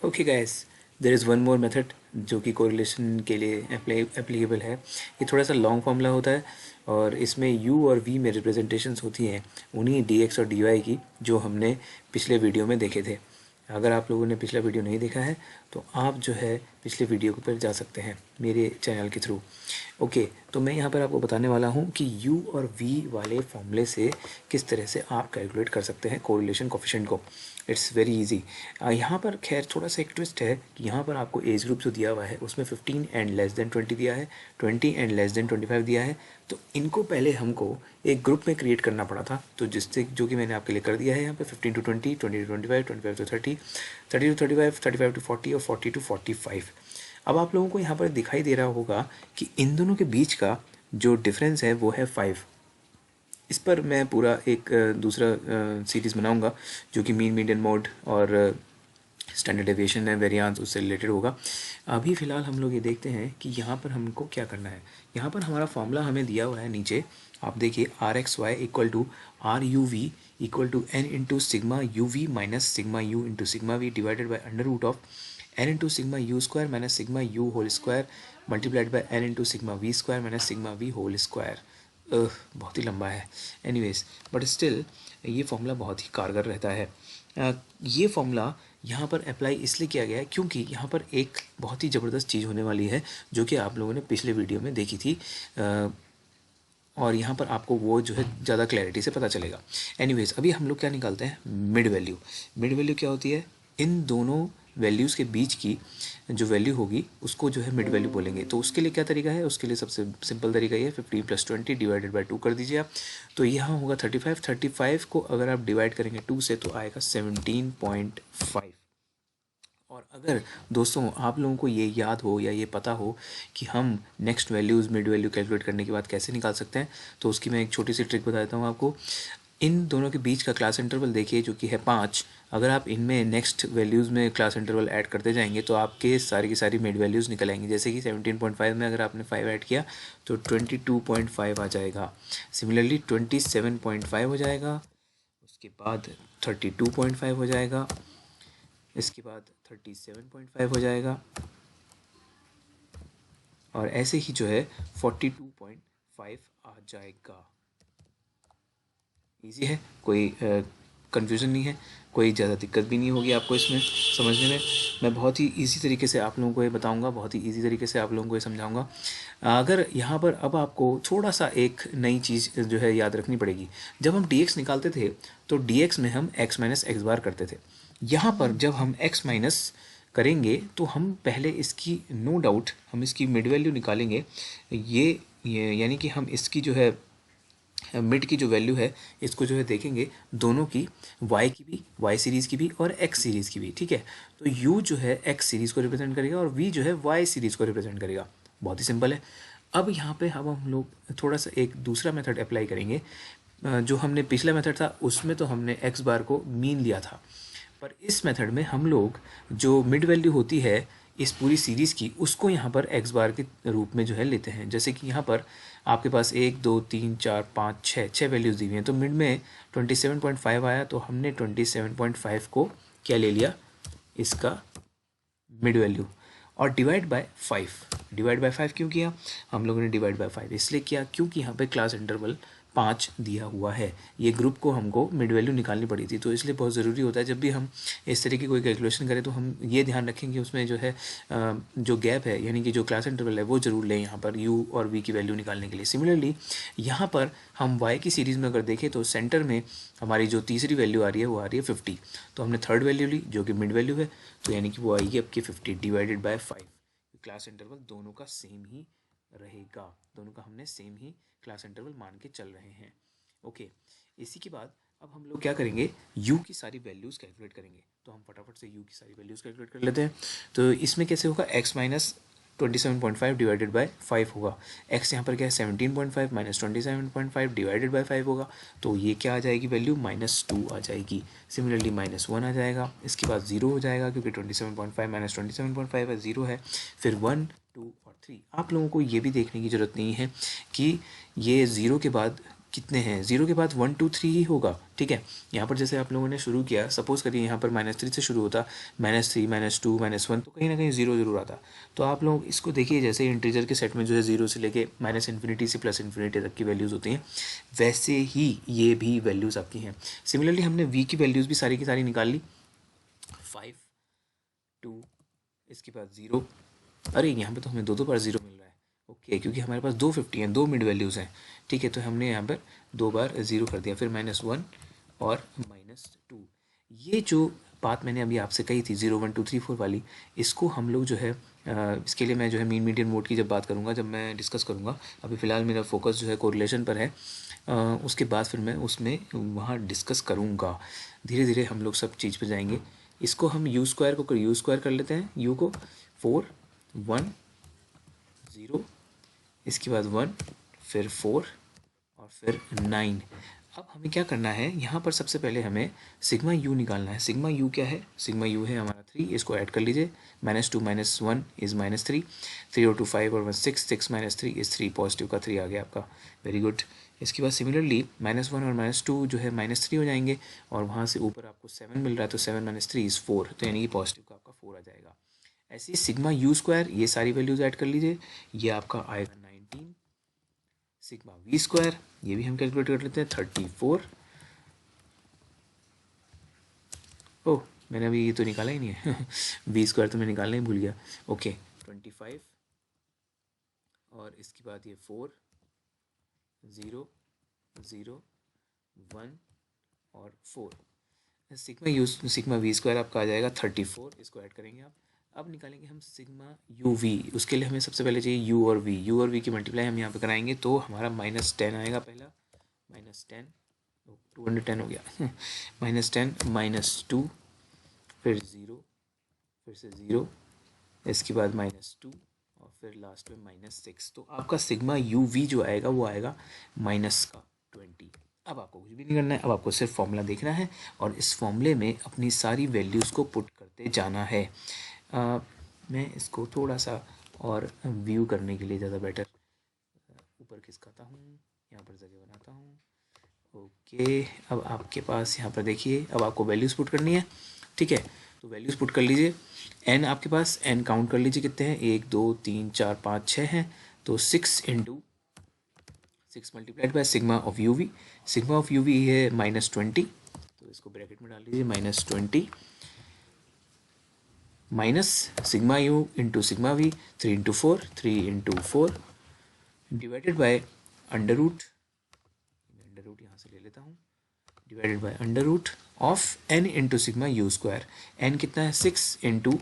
Okay guys, there is one more method जो कि correlation के लिए एप्लीकेबल है। ये थोड़ा सा लॉन्ग फॉर्मूला होता है और इसमें u और v में रिप्रेजेंटेशंस होती हैं उन्हीं dx और dy की जो हमने पिछले वीडियो में देखे थे। अगर आप लोगों ने पिछला वीडियो नहीं देखा है तो आप जो है पिछले वीडियो पर जा सकते हैं मेरे चैनल के थ्रू। ओके, तो मैं यहाँ पर आपको बताने वाला हूँ कि u और v वाले फॉर्मूले से किस तरह से आप कैलकुलेट कर सकते हैं कोरिलेशन कोफिशिएंट को। It's very easy. यहाँ पर खैर थोड़ा सा एक ट्विस्ट है कि यहाँ पर आपको एज ग्रुप जो दिया हुआ है उसमें 15 एंड लेस देन 20 दिया है, 20 एंड लेस देन 25 दिया है। तो इनको पहले हमको एक ग्रुप में क्रिएट करना पड़ा था, तो जिससे जो कि मैंने आपके लिए कर दिया है यहाँ पे 15 to 20, 20 to 25, 25 to 30, 30 to 35, 35 to 40 और 40 to 45। अब आप लोगों को यहाँ पर दिखाई दे रहा होगा कि इन दोनों के बीच का जो डिफरेंस है वो है 5। इस पर मैं पूरा एक दूसरा सीरीज़ बनाऊंगा जो कि मीन मीडियन मोड और स्टैंडर्ड डेविएशन है, वेरिएंस, उससे रिलेटेड होगा। अभी फ़िलहाल हम लोग ये देखते हैं कि यहाँ पर हमको क्या करना है। यहाँ पर हमारा फॉर्मूला हमें दिया हुआ है नीचे, आप देखिए r x y equal to r u v equal to n into sigma u v minus sigma u into sigma v divided by under root of n into sigma u square minus sigma u whole square multiplied by n into sigma v square minus sigma v whole square. बहुत ही लंबा है anyways, but still ये formula बहुत ही कारगर रहता है। ये फॉर्मूला यहाँ पर अप्लाई इसलिए किया गया है क्योंकि यहाँ पर एक बहुत ही ज़बरदस्त चीज़ होने वाली है जो कि आप लोगों ने पिछले वीडियो में देखी थी, और यहाँ पर आपको वो जो है ज़्यादा क्लैरिटी से पता चलेगा। एनीवेज, अभी हम लोग क्या निकालते हैं, मिड वैल्यू। मिड वैल्यू क्या होती है, इन दोनों वैल्यूज़ के बीच की जो वैल्यू होगी उसको जो है मिड वैल्यू बोलेंगे। तो उसके लिए क्या तरीका है, उसके लिए सबसे सिंपल तरीका ये है 15 + 20 डिवाइडेड बाई 2 कर दीजिए आप। तो यहाँ होगा 35। 35 को अगर आप डिवाइड करेंगे 2 से तो आएगा 17.5। और अगर दोस्तों आप लोगों को ये याद हो या ये पता हो कि हम next values mid value calculate करने के बाद कैसे निकाल सकते हैं, तो उसकी मैं एक छोटी सी ट्रिक बता देता हूँ आपको। इन दोनों के बीच का क्लास इंटरवल देखिए जो कि है 5। अगर आप इनमें नेक्स्ट वैल्यूज़ में क्लास इंटरवल ऐड करते जाएंगे तो आपके सारी की सारी मिड वैल्यूज़ निकल आएंगी। जैसे कि 17.5 में अगर आपने 5 ऐड किया तो 22.5 आ जाएगा। सिमिलरली 27.5 हो जाएगा, उसके बाद 32.5 हो जाएगा, इसके बाद 37.5 हो जाएगा, और ऐसे ही जो है 42.5 आ जाएगा। इजी है, कोई कंफ्यूजन नहीं है, कोई ज़्यादा दिक्कत भी नहीं होगी आपको इसमें समझने में। मैं बहुत ही इजी तरीके से आप लोगों को ये बताऊंगा, बहुत ही इजी तरीके से आप लोगों को ये समझाऊंगा। अगर यहाँ पर अब आपको थोड़ा सा एक नई चीज़ जो है याद रखनी पड़ेगी। जब हम dx निकालते थे तो dx में हम x माइनस एक्स बार करते थे। यहाँ पर जब हम x माइनस करेंगे तो हम पहले इसकी नो डाउट हम इसकी मिड वैल्यू निकालेंगे। ये यानी कि हम इसकी जो है मिड की जो वैल्यू है इसको जो है देखेंगे दोनों की, y की भी, y सीरीज़ की भी और x सीरीज़ की भी। ठीक है, तो u जो है x सीरीज़ को रिप्रेजेंट करेगा और v जो है y सीरीज़ को रिप्रेजेंट करेगा। बहुत ही सिंपल है। अब यहाँ पे हम लोग थोड़ा सा एक दूसरा मेथड अप्लाई करेंगे। जो हमने पिछला मेथड था उसमें तो हमने x बार को मीन लिया था, पर इस मेथड में हम लोग जो मिड वैल्यू होती है इस पूरी सीरीज़ की उसको यहाँ पर एक्स बार के रूप में जो है लेते हैं। जैसे कि यहाँ पर आपके पास 1 2 3 4 5 6 वैल्यूज़ दी हुई हैं, तो मिड में 27.5 आया, तो हमने 27.5 को क्या ले लिया, इसका मिड वैल्यू, और डिवाइड बाय 5। डिवाइड बाय 5 क्यों किया हम लोगों ने, डिवाइड बाय 5 इसलिए किया क्योंकि यहाँ पे क्लास इंटरवल 5 दिया हुआ है। ये ग्रुप को हमको मिड वैल्यू निकालनी पड़ी थी, तो इसलिए बहुत ज़रूरी होता है जब भी हम इस तरह की कोई कैलकुलेशन करें तो हम ये ध्यान रखें कि उसमें जो है जो गैप है यानी कि जो क्लास इंटरवल है वो ज़रूर लें यहाँ पर u और v की वैल्यू निकालने के लिए। सिमिलरली यहाँ पर हम y की सीरीज़ में अगर देखें तो सेंटर में हमारी जो तीसरी वैल्यू आ रही है वो आ रही है 50, तो हमने थर्ड वैल्यू ली जो कि मिड वैल्यू है, तो यानी कि वो आएगी आपकी 50 डिवाइडेड बाय 5। क्लास इंटरवल दोनों का सेम ही रहेगा, दोनों का हमने सेम ही क्लास इंटरवल मान के चल रहे हैं। ओके, इसी के बाद अब हम लोग क्या करेंगे, u की सारी वैल्यूज़ कैलकुलेट करेंगे। तो हम फटाफट से u की सारी वैल्यूज़ कैलकुलेट कर लेते हैं। तो इसमें कैसे होगा, x माइनस 27.5 डिवाइडेड बाय 5 होगा। x यहाँ पर क्या है 17.5 माइनस 27.5 डिवाइडेड बाय 5 होगा, तो ये क्या आ जाएगी वैल्यू, -2 आ जाएगी। सिमिलरली -1 आ जाएगा, इसके बाद 0 हो जाएगा क्योंकि 27.5 माइनस 27.5 है, 0 है, फिर 1 2 और 3। आप लोगों को ये भी देखने की ज़रूरत नहीं है कि ये 0 के बाद कितने हैं, 0 के बाद 1 2 3 ही होगा, ठीक है। यहाँ पर जैसे आप लोगों ने शुरू किया, सपोज करिए यहाँ पर -3 से शुरू होता, -3 -2 -1, तो कहीं ना कहीं 0 जरूर आता। तो आप लोग इसको देखिए, जैसे इंटीजर के सेट में जो है 0 से लेके -इन्फिनिटी से +इन्फिनिटी तक की वैल्यूज़ होती हैं, वैसे ही ये भी वैल्यूज़ आपकी हैं। सिमिलरली हमने v की वैल्यूज़ भी सारी की सारी निकाल ली, 5 2, इसके बाद 0, अरे यहाँ पे तो हमें दो बार 0 मिल रहा है, ओके, क्योंकि हमारे पास 250 हैं, 2 मिड वैल्यूज़ हैं, ठीक है। तो हमने यहाँ पर 2 बार 0 कर दिया, फिर -1 और -2। ये जो बात मैंने अभी आपसे कही थी 0 1 2 3 4 वाली, इसको हम लोग जो है इसके लिए मैं जो है मीन मीडियन मोड की जब बात करूँगा, जब मैं डिस्कस करूँगा, अभी फ़िलहाल मेरा फोकस जो है कोरिलेशन पर है, उसके बाद फिर मैं उसमें वहाँ डिस्कस करूँगा। धीरे धीरे हम लोग सब चीज़ पे जाएंगे। इसको हम यू स्क्वायर को यू स्क्वायर कर लेते हैं, यू को 4 1 0, इसके बाद 1, फिर 4 और फिर 9। अब हमें क्या करना है, यहाँ पर सबसे पहले हमें सिग्मा यू निकालना है। सिग्मा यू क्या है, सिग्मा यू है हमारा 3, इसको ऐड कर लीजिए, -2 -1 इज़ -3, 3 और 2 5 और 1 6, 6 -3 इज़ 3, पॉजिटिव का 3 आ गया आपका, वेरी गुड। इसके बाद सिमिलरली -1 और -2 जो है -3 हो जाएंगे, और वहाँ से ऊपर आपको 7 मिल रहा है, तो 7 -3 इज़ 4, तो यानी कि पॉजिटिव का आपका 4 आ जाएगा। ऐसे ही सिग्मा यू स्क्वायर, ये सारी वैल्यूज़ ऐड कर लीजिए, ये आपका आएगा 19। सिग्मा वी स्क्वायर, ये भी हम कैलकुलेट कर लेते हैं, 34। ओह, मैंने अभी ये तो निकाला ही नहीं है वी स्क्वायर तो मैं निकालना ही भूल गया, ओके 25, और इसके बाद ये 4 0 0 1 और 4। सिग्मा वी स्क्वायर आपका आ जाएगा 34, इसको ऐड करेंगे आप। अब निकालेंगे हम सिग्मा यू वी, उसके लिए हमें सबसे पहले चाहिए यू और वी की मल्टीप्लाई हम यहाँ पे कराएंगे, तो हमारा -10 आएगा पहला, -10, 210 हो गया -10 -2, फिर 0, फिर से 0, इसके बाद -2 और फिर लास्ट में -6। तो आपका सिग्मा यू वी जो आएगा वो आएगा -20। अब आपको कुछ भी नहीं करना है, अब आपको सिर्फ फॉर्मूला देखना है और इस फॉर्मूले में अपनी सारी वैल्यूज़ को पुट करते जाना है। मैं इसको थोड़ा सा और व्यू करने के लिए ज़्यादा बेटर ऊपर खिसकाता हूँ, यहाँ पर जगह बनाता हूँ, ओके। अब आपके पास यहाँ पर देखिए, अब आपको वैल्यूज़ पुट करनी है, ठीक है। तो वैल्यूज़ पुट कर लीजिए, एन आपके पास, एन काउंट कर लीजिए कितने हैं, 1 2 3 4 5 6 हैं, तो 6 × 6 multiplied by sigma of u v, sigma of u v है -20, तो इसको ब्रैकेट में डाल दीजिए, -20 minus sigma u into sigma v, 3 × 4, 3 × 4 divided by under root यहाँ से ले लेता हूँ, divided by under root of n into sigma u square. N कितना है, 6 ×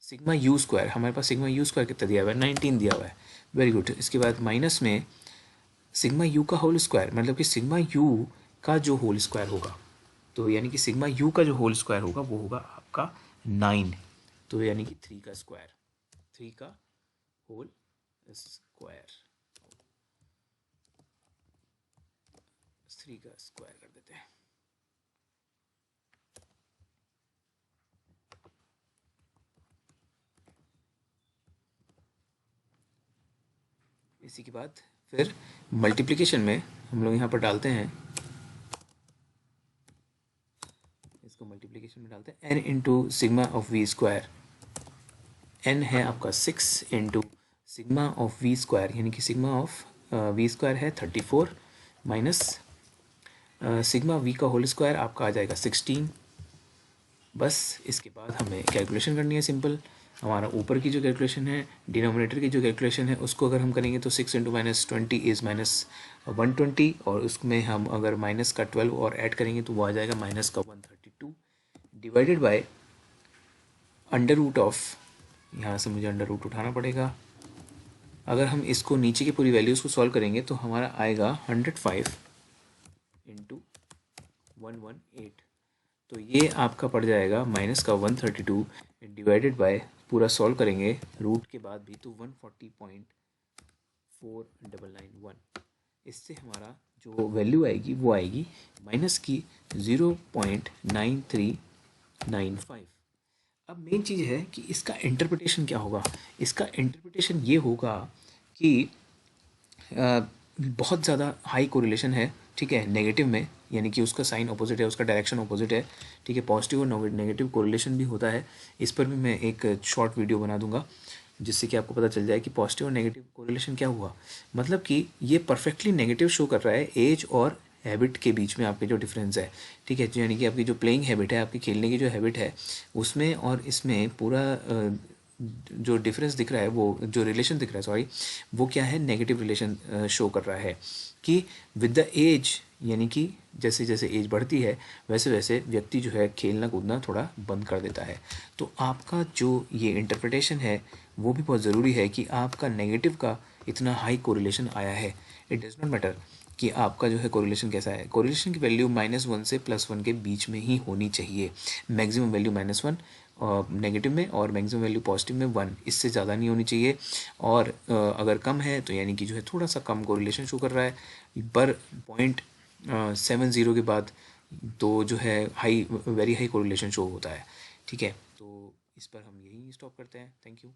सिग्मा यू स्क्वायर, हमारे पास सिग्मा यू स्क्वायर कितना दिया हुआ है, 19 दिया हुआ है, वेरी गुड। इसके बाद माइनस में सिग्मा यू का होल स्क्वायर, मतलब कि सिग्मा यू का जो होल स्क्वायर होगा, तो यानी कि सिग्मा यू का जो होल स्क्वायर होगा वो होगा आपका 9, तो यानी कि 3 का स्क्वायर, 3 का होल स्क्वायर, 3 का स्क्वायर कर देते हैं। इसी के बाद फिर मल्टीप्लिकेशन में हम लोग यहाँ पर डालते हैं, इसको मल्टीप्लिकेशन में डालते हैं, n into sigma of v square, n है आपका 6 into sigma of v square, यानी कि सिग्मा ऑफ वी स्क्वायर है 34 माइनस सिग्मा वी का होल स्क्वायर आपका आ जाएगा 16। बस इसके बाद हमें कैलकुलेशन करनी है सिंपल। हमारा ऊपर की जो कैलकुलेशन है, डिनोमिनेटर की जो कैलकुलेशन है, उसको अगर हम करेंगे तो 6 × -20 इज़ -120, और उसमें हम अगर माइनस का 12 और ऐड करेंगे तो वो आ जाएगा -132 divided by under root of, यहाँ से मुझे अंडर रूट उठाना पड़ेगा। अगर हम इसको नीचे की पूरी वैल्यूज़ को सॉल्व करेंगे तो हमारा आएगा 105 × 118, तो ये आपका पड़ जाएगा माइनस का 132 डिवाइडेड बाय, पूरा सॉल्व करेंगे रूट के बाद भी तो 140.4991। इससे हमारा जो वैल्यू आएगी वो आएगी माइनस की 0.9395। अब मेन चीज़ है कि इसका इंटरप्रिटेशन क्या होगा। इसका इंटरप्रिटेशन ये होगा कि बहुत ज़्यादा हाई कोरिलेशन है, ठीक है, नेगेटिव में, यानी कि उसका साइन अपोजिट है, उसका डायरेक्शन अपोजिट है, ठीक है, पॉजिटिव और नेगेटिव कोरिलेशन भी होता है। इस पर भी मैं एक शॉर्ट वीडियो बना दूंगा जिससे कि आपको पता चल जाए कि पॉजिटिव और नेगेटिव कोरिलेशन क्या हुआ। मतलब कि ये परफेक्टली नेगेटिव शो कर रहा है एज और हैबिट के बीच में आपके जो डिफरेंस है, ठीक है, यानी कि आपकी जो प्लेइंग हैबिट है, आपकी खेलने की जो हैबिट है, उसमें और इसमें पूरा जो डिफरेंस दिख रहा है, वो जो रिलेशन दिख रहा है, सॉरी, वो क्या है, नेगेटिव रिलेशन शो कर रहा है कि विद द एज, यानी कि जैसे जैसे एज बढ़ती है वैसे वैसे व्यक्ति जो है खेलना कूदना थोड़ा बंद कर देता है। तो आपका जो ये इंटरप्रिटेशन है वो भी बहुत ज़रूरी है कि आपका नेगेटिव का इतना हाई कोरिलेशन आया है। इट डज़ नॉट मैटर कि आपका जो है कोरिलेशन कैसा है। कोरिलेशन की वैल्यू -1 से +1 के बीच में ही होनी चाहिए। मैक्सिमम वैल्यू -1 नेगेटिव में और मैक्सिमम वैल्यू पॉजिटिव में 1, इससे ज़्यादा नहीं होनी चाहिए। और अगर कम है तो यानी कि जो है थोड़ा सा कम कोरिलेशन शो कर रहा है, पर 0.70 के बाद तो जो है high, very high correlation show होता है, ठीक है। तो इस पर हम यही स्टॉप करते हैं। Thank you.